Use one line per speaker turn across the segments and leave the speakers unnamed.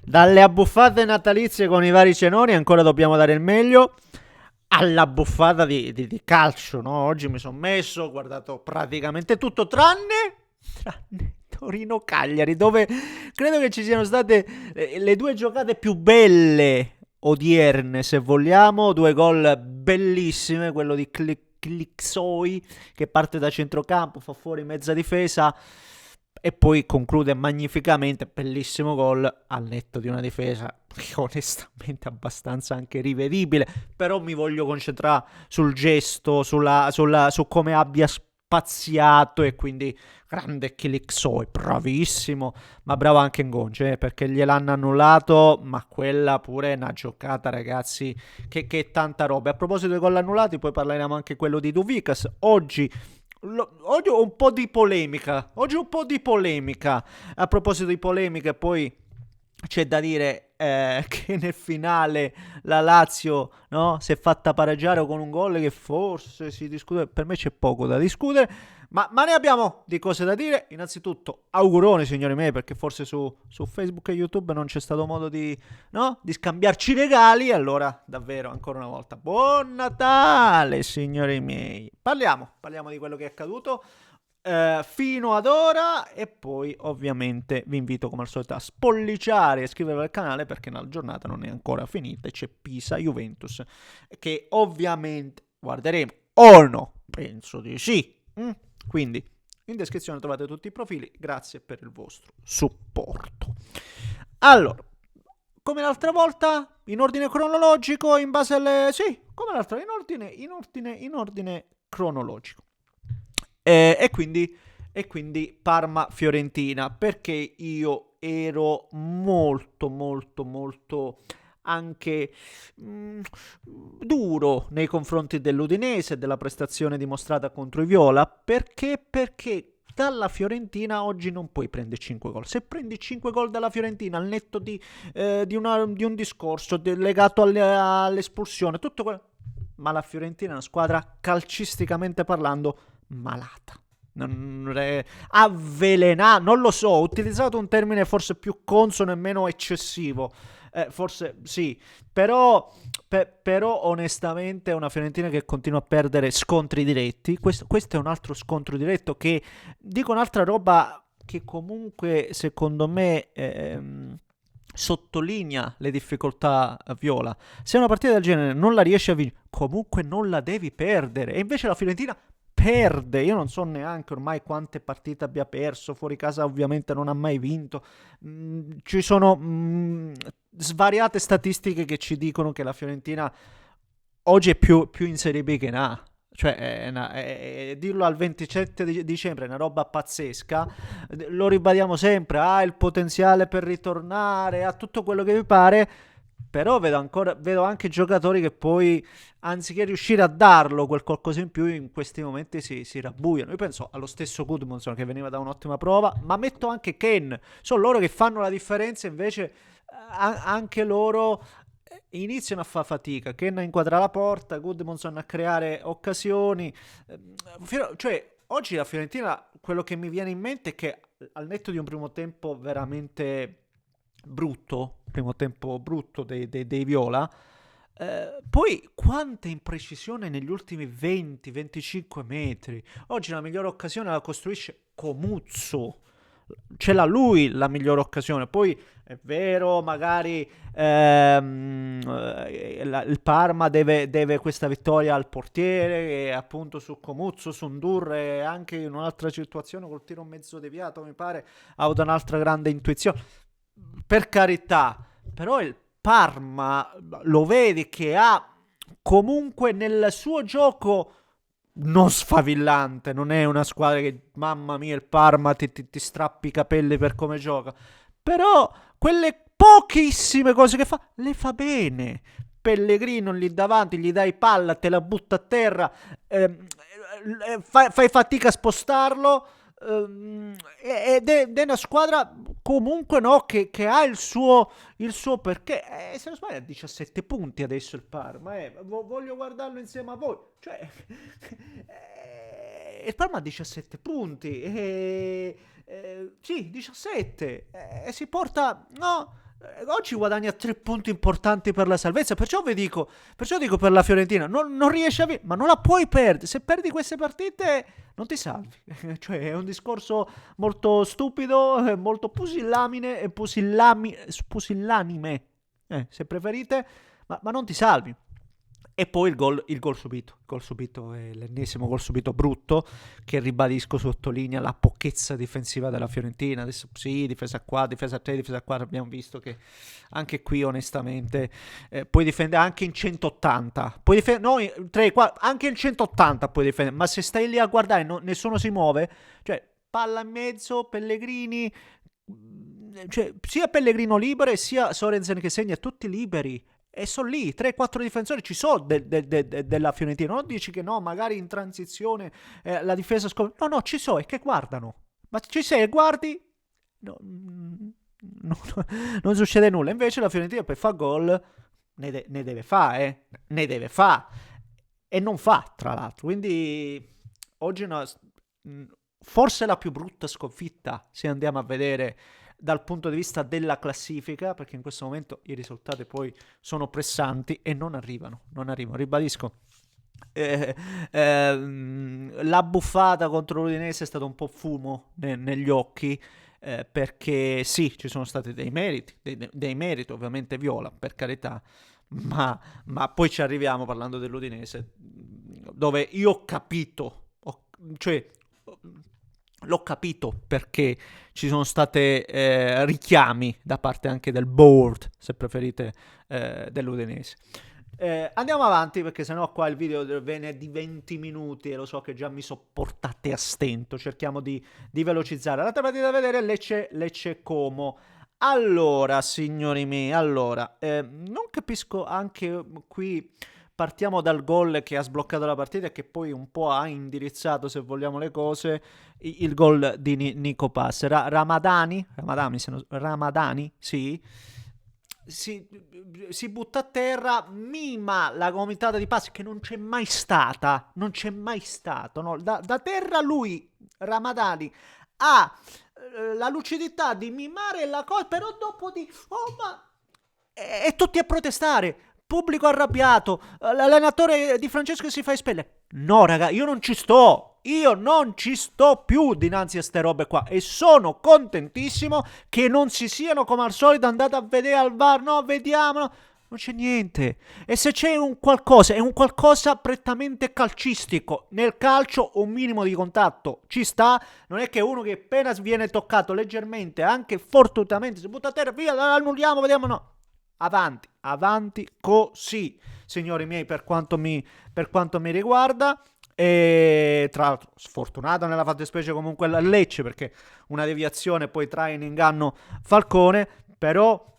Dalle abbuffate natalizie con i vari cenoni ancora dobbiamo dare il meglio, alla buffata di calcio, no? Oggi mi sono messo, ho guardato praticamente tutto tranne Torino-Cagliari, dove credo che ci siano state le due giocate più belle odierne, se vogliamo, due gol bellissime, quello di Clixoi che parte da centrocampo, fa fuori mezza difesa e poi conclude magnificamente, bellissimo gol a letto di una difesa che onestamente abbastanza anche rivedibile, però mi voglio concentrare sul gesto, su come abbia spaziato e quindi grande Kilixoi, bravissimo, ma bravo anche Ngonce, perché gliel'hanno annullato, ma quella pure è una giocata, ragazzi, che tanta roba. A proposito dei gol annullati, poi parleremo anche quello di Duvikas. Oggi ho un po' di polemica. Oggi un po' di polemica. A proposito di polemica, poi c'è da dire che nel finale la Lazio, no, si è fatta pareggiare con un gol che forse si discute. Per me c'è poco da discutere. Ma ne abbiamo di cose da dire. Innanzitutto, auguroni, signori miei, perché forse su Facebook e YouTube non c'è stato modo di, no, di scambiarci regali. Allora, davvero, ancora una volta, buon Natale, signori miei. Parliamo di quello che è accaduto fino ad ora e poi ovviamente vi invito come al solito a spolliciare e iscrivervi al canale perché la giornata non è ancora finita e c'è Pisa-Juventus che ovviamente guarderemo o no? Penso di sì. Quindi in descrizione trovate tutti i profili, grazie per il vostro supporto. Allora, come l'altra volta, in ordine cronologico, in base alle... Sì, come l'altra, in ordine cronologico. E quindi Parma-Fiorentina, perché io ero molto anche duro nei confronti dell'Udinese e della prestazione dimostrata contro i Viola, perché dalla Fiorentina oggi non puoi prendere 5 gol. Se prendi 5 gol dalla Fiorentina al netto di un discorso legato all'espulsione, tutto quello... Ma la Fiorentina è una squadra calcisticamente parlando malata. Avvelenata, non lo so, ho utilizzato un termine forse più consono e meno eccessivo. Forse sì, però onestamente è una Fiorentina che continua a perdere scontri diretti. Questo è un altro scontro diretto che dico un'altra roba che comunque secondo me sottolinea le difficoltà a Viola. Se una partita del genere non la riesci a vincere, comunque non la devi perdere. E invece la Fiorentina perde. Io non so neanche ormai quante partite abbia perso. Fuori casa ovviamente non ha mai vinto. Ci sono svariate statistiche che ci dicono che la Fiorentina oggi è più in Serie B che in A. Cioè, dirlo al 27 dicembre è una roba pazzesca. Lo ribadiamo sempre, ha il potenziale per ritornare, ha tutto quello che vi pare. Però vedo anche giocatori che poi, anziché riuscire a darlo quel qualcosa in più, in questi momenti si rabbuiano. Io penso allo stesso Gudmundsson che veniva da un'ottima prova, ma metto anche Ken. Sono loro che fanno la differenza, invece anche loro iniziano a fare fatica. Ken a inquadrare la porta, Gudmundsson a creare occasioni. Cioè, oggi la Fiorentina, quello che mi viene in mente è che al netto di un primo tempo veramente brutto, primo tempo brutto dei Viola, poi quanta imprecisione negli ultimi 20-25 metri. Oggi la migliore occasione la costruisce Comuzzo. Ce l'ha lui la migliore occasione. Poi è vero, magari il Parma deve questa vittoria al portiere e appunto su Comuzzo, su Ndur e anche in un'altra situazione col tiro mezzo deviato, mi pare, ha avuto un'altra grande intuizione. Per carità, però il Parma lo vedi che ha comunque nel suo gioco non sfavillante, non è una squadra che mamma mia il Parma ti strappi i capelli per come gioca, però quelle pochissime cose che fa le fa bene. Pellegrino lì davanti, gli dai palla, te la butta a terra, fai fatica a spostarlo. Ed è una squadra comunque no, che ha il suo perché. Se non sbaglio, ha 17 punti adesso il Parma. Voglio guardarlo insieme a voi. Cioè, il Parma ha 17 punti. Sì, 17. E si porta. No. oggi guadagna 3 punti importanti per la salvezza. Perciò dico per la Fiorentina, non riesci a vincere, ma non la puoi perdere. Se perdi queste partite, non ti salvi. Cioè, è un discorso molto stupido, molto pusillanime, se preferite, ma non ti salvi. E poi il gol subito è l'ennesimo gol subito brutto, che ribadisco sottolinea la pochezza difensiva della Fiorentina. Adesso sì, difesa qua, difesa 3, difesa 4, abbiamo visto che anche qui onestamente puoi difendere anche in 180, puoi difendere, no, 3, 4, anche in 180 puoi difendere, ma se stai lì a guardare e nessuno si muove, cioè palla in mezzo, Pellegrini, cioè sia Pellegrino libero sia Sorensen che segna, tutti liberi. E sono lì, 3-4 difensori ci sono della Fiorentina. Non dici che no, magari in transizione la difesa scopre. No, ci sono e che guardano. Ma ci sei e guardi? No, non succede nulla. Invece la Fiorentina per fare gol ne deve fare, ne deve fare. E non fa, tra l'altro. Quindi oggi è forse la più brutta sconfitta, se andiamo a vedere dal punto di vista della classifica, perché in questo momento i risultati poi sono pressanti e non arrivano, ribadisco. La buffata contro l'Udinese è stato un po' fumo negli occhi, perché sì, ci sono stati dei meriti, ovviamente Viola, per carità, ma poi ci arriviamo parlando dell'Udinese, dove io ho capito, cioè l'ho capito perché ci sono state richiami da parte anche del board, se preferite, dell'Udinese. Andiamo avanti perché sennò qua il video viene di 20 minuti e lo so che già mi sopportate a stento. Cerchiamo di velocizzare. L'altra partita da vedere è Lecce Como. Allora, signori miei, non capisco anche qui. Partiamo dal gol che ha sbloccato la partita e che poi un po' ha indirizzato, se vogliamo, le cose. Il gol di Nico Pass. Ramadani, sì. Si butta a terra, mima la gomitata di Pass che non c'è mai stata. Non c'è mai stato. No? Da terra lui, Ramadani, ha la lucidità di mimare la cosa, però dopo di... Oh, ma... E tutti a protestare. Pubblico arrabbiato, l'allenatore di Francesco si fa espellere. No, raga, io non ci sto più dinanzi a ste robe qua e sono contentissimo che non si siano come al solito andati a vedere al VAR. No, vediamo, no. Non c'è niente. E se c'è un qualcosa, è un qualcosa prettamente calcistico. Nel calcio un minimo di contatto ci sta. Non è che uno che appena viene toccato leggermente, anche fortuitamente, si butta a terra, via, annulliamo, vediamo, no. Avanti così, signori miei, per quanto mi riguarda. E tra l'altro sfortunato nella fattispecie comunque la Lecce, perché una deviazione poi trae in inganno Falcone, però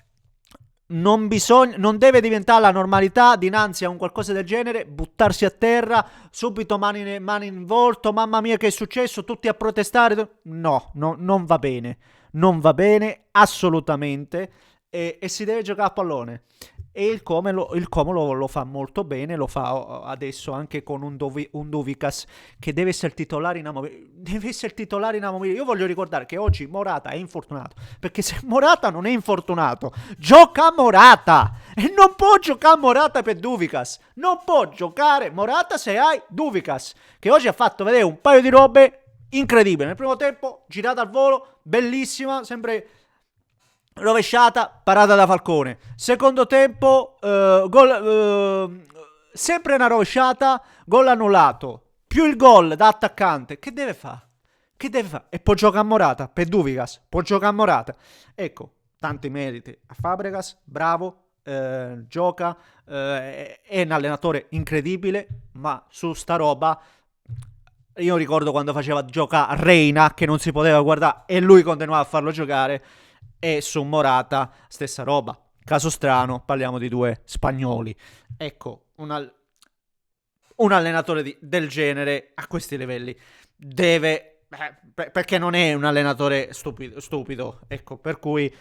non deve diventare la normalità dinanzi a un qualcosa del genere, buttarsi a terra, subito mani in volto, mamma mia che è successo, tutti a protestare. No, non va bene assolutamente. E si deve giocare a pallone. E il Como lo fa molto bene, lo fa adesso anche con un Duvikas che deve essere titolare inamovibile. Io voglio ricordare che oggi Morata è infortunato, perché se Morata non è infortunato, gioca Morata! E non può giocare Morata per Duvikas. Non può giocare Morata se hai Duvikas, che oggi ha fatto vedere un paio di robe incredibili. Nel primo tempo, girata al volo, bellissima, sempre... rovesciata, parata da Falcone. Secondo tempo, sempre una rovesciata, gol annullato. Più il gol da attaccante. Che deve fare? E può giocare a Morata, per Duvikas, può giocare a Morata. Ecco, tanti meriti a Fabregas, bravo, gioca, è un allenatore incredibile, ma su sta roba... Io ricordo quando faceva giocare Reina, che non si poteva guardare, e lui continuava a farlo giocare. E su Morata stessa roba. Caso strano, parliamo di due spagnoli. Ecco, un allenatore del genere a questi livelli deve... perché non è un allenatore stupido. Ecco, per cui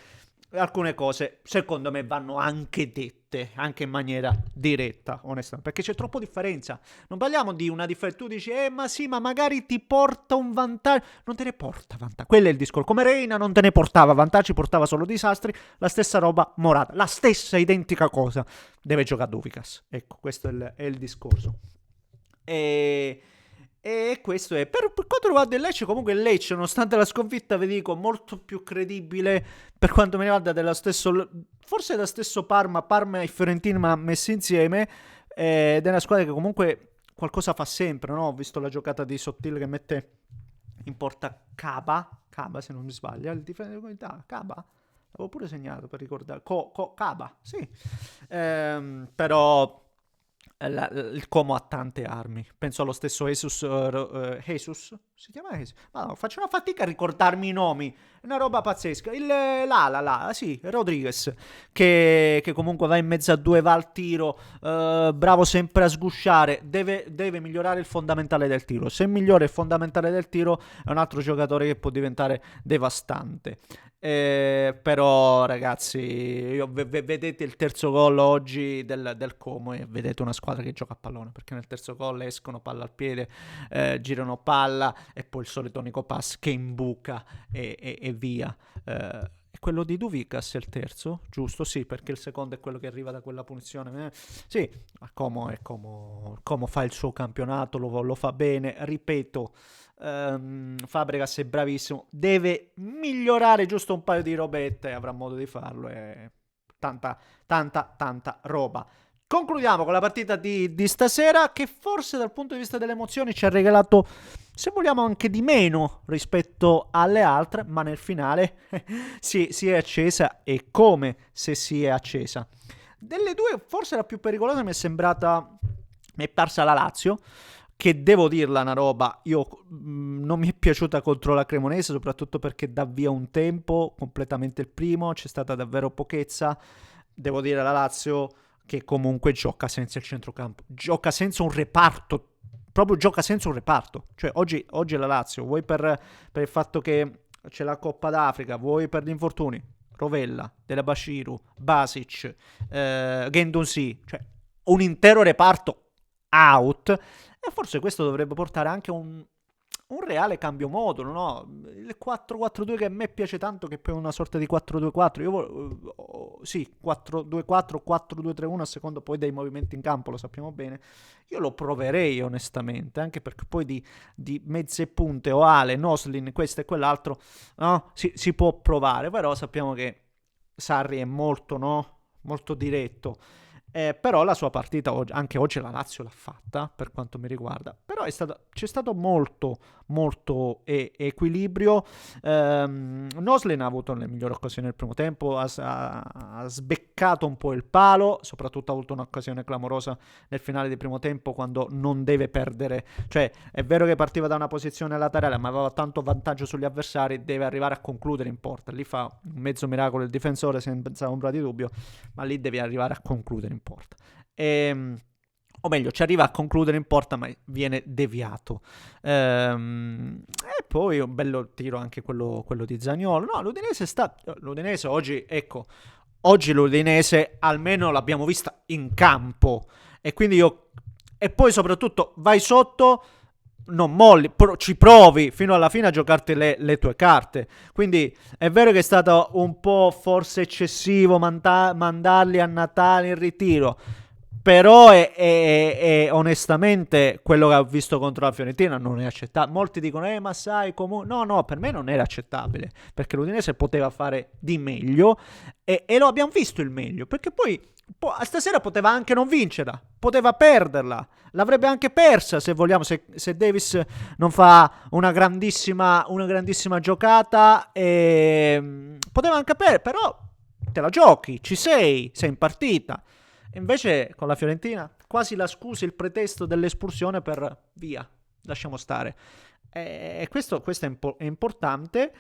alcune cose secondo me vanno anche dette, anche in maniera diretta, onestamente, perché c'è troppo differenza. Non parliamo di una differenza, tu dici, ma sì, ma magari ti porta un vantaggio, non te ne porta vantaggio, quello è il discorso, come Reina non te ne portava vantaggi, portava solo disastri, la stessa roba Morata, la stessa identica cosa, deve giocare Duvikas, ecco, questo è il discorso. E... E questo è. Per quanto riguarda il Lecce, comunque il Lecce, nonostante la sconfitta, vi dico, molto più credibile per quanto mi riguarda dello stesso, forse dello stesso Parma e Fiorentina messi insieme, ed è una squadra che comunque qualcosa fa sempre, no? Ho visto la giocata di Sottile che mette in porta Caba se non mi sbaglio, il difensore di comunità, Caba? L'avevo pure segnato per ricordare, Caba, sì. Però il Como ha tante armi. Penso allo stesso Jesus. Jesus? Si chiama Jesus? Ma no, faccio una fatica a ricordarmi i nomi. È una roba pazzesca. Sì, Rodriguez. Che comunque va in mezzo a due, va al tiro. Bravo sempre a sgusciare. Deve migliorare il fondamentale del tiro. Se migliora il fondamentale del tiro, è un altro giocatore che può diventare devastante. Però ragazzi, vedete il terzo gol oggi del Como e vedete una squadra che gioca a pallone, perché nel terzo gol escono palla al piede, girano palla e poi il solito Nico Pass che imbuca e via. È quello di Duvikas è il terzo, giusto? Sì, perché il secondo è quello che arriva da quella punizione. Sì, Como fa il suo campionato, lo fa bene, ripeto. Fabregas è bravissimo, deve migliorare giusto un paio di robette e avrà modo di farlo. E tanta roba. Concludiamo con la partita di stasera, che forse dal punto di vista delle emozioni ci ha regalato, se vogliamo, anche di meno rispetto alle altre, ma nel finale si è accesa, e come se si è accesa. Delle due forse la più pericolosa mi è parsa la Lazio, che devo dirla una roba, non mi è piaciuta contro la Cremonese, soprattutto perché dà via un tempo completamente il primo, c'è stata davvero pochezza. Devo dire la Lazio che comunque gioca senza il centrocampo, gioca senza un reparto, proprio gioca senza un reparto. Cioè oggi la Lazio, vuoi per il fatto che c'è la Coppa d'Africa, vuoi per gli infortuni, Rovella, Della Bashiru, Basic, Guendouzi, cioè un intero reparto out, e forse questo dovrebbe portare anche un reale cambio modulo, no? Il 4-4-2 che a me piace tanto, che poi è una sorta di 4-2-4, sì, 4-2-4, 4-2-3-1 a seconda poi dei movimenti in campo, lo sappiamo bene. Io lo proverei onestamente, anche perché poi di mezze punte, Oale, Noslin, questo e quell'altro, no? Si può provare, però sappiamo che Sarri è molto, no? Molto diretto. Però la sua partita anche oggi la Lazio l'ha fatta, per quanto mi riguarda. Però c'è stato molto equilibrio. Noslin ha avuto le migliori occasioni nel primo tempo, ha sbeccato un po' il palo, soprattutto ha avuto un'occasione clamorosa nel finale del primo tempo, quando non deve perdere. Cioè, è vero che partiva da una posizione laterale, ma aveva tanto vantaggio sugli avversari, deve arrivare a concludere in porta. Lì fa un mezzo miracolo il difensore, senza ombra di dubbio, ma lì devi arrivare a concludere in porta. O meglio, ci arriva a concludere in porta, ma viene deviato. E poi un bello tiro anche quello di Zaniolo. No, l'Udinese oggi, ecco, oggi l'Udinese almeno l'abbiamo vista in campo. E quindi e poi soprattutto vai sotto, non molli, ci provi fino alla fine a giocarti le tue carte. Quindi è vero che è stato un po' forse eccessivo mandarli a Natale in ritiro, però è onestamente quello che ho visto contro la Fiorentina non è accettabile. Molti dicono ma sai comunque no, per me non era accettabile, perché l'Udinese poteva fare di meglio, e lo abbiamo visto il meglio, perché poi stasera poteva anche non vincerla, poteva perderla, l'avrebbe anche persa se vogliamo, se Davis non fa una grandissima giocata, poteva anche perdere, però te la giochi, sei in partita. Invece con la Fiorentina quasi la scusa, il pretesto dell'espulsione per via, lasciamo stare. E questo è importante.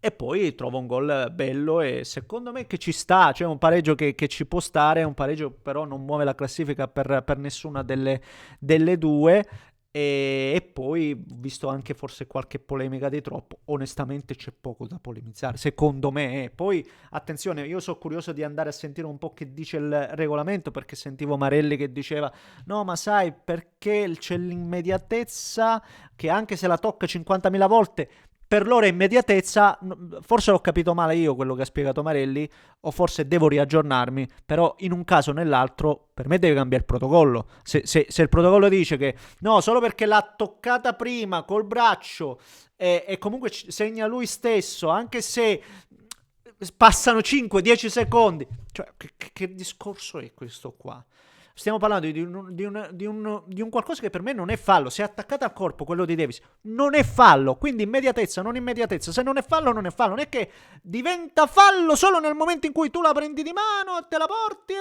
E poi trova un gol bello, e secondo me che ci sta, cioè un pareggio che ci può stare, un pareggio però non muove la classifica per nessuna delle due. E poi, visto anche forse qualche polemica di troppo, onestamente c'è poco da polemizzare, secondo me. Poi, attenzione, io sono curioso di andare a sentire un po' che dice il regolamento, perché sentivo Marelli che diceva, no, ma sai, perché c'è l'immediatezza, che anche se la tocca 50.000 volte, per loro è immediatezza. Forse l'ho capito male io quello che ha spiegato Marelli, o forse devo riaggiornarmi, però in un caso o nell'altro per me deve cambiare il protocollo. Se il protocollo dice che no, solo perché l'ha toccata prima col braccio e comunque segna lui stesso, anche se passano 5-10 secondi. Cioè, che discorso è questo qua? Stiamo parlando di un qualcosa che per me non è fallo. Se è attaccato al corpo quello di Davis, non è fallo. Quindi immediatezza, non immediatezza. Se non è fallo, non è fallo. Non è che diventa fallo solo nel momento in cui tu la prendi di mano, te la porti.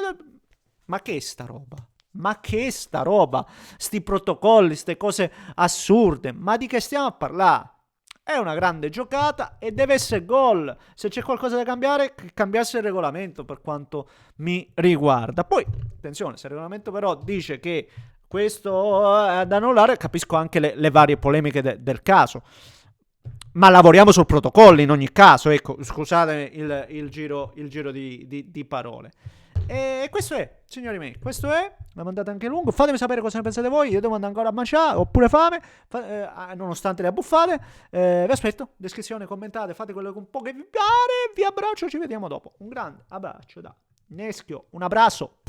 Ma che è sta roba? Ma che è sta roba? Sti protocolli, ste cose assurde. Ma di che stiamo a parlare? È una grande giocata e deve essere gol. Se c'è qualcosa da cambiare, cambiasse il regolamento per quanto mi riguarda. Poi, attenzione, se il regolamento però dice che questo è da annullare, capisco anche le varie polemiche del caso. Ma lavoriamo sul protocollo in ogni caso. Ecco, scusate il giro di parole. E questo è, signori miei, questo è. L'ho mandato anche lungo. Fatemi sapere cosa ne pensate voi. Io devo andare ancora a mangiare, oppure fame, nonostante le abbuffate. Vi aspetto, descrizione, commentate, fate quello che un po' che vi pare. Vi abbraccio, ci vediamo dopo. Un grande abbraccio da Neschio, un abbraccio.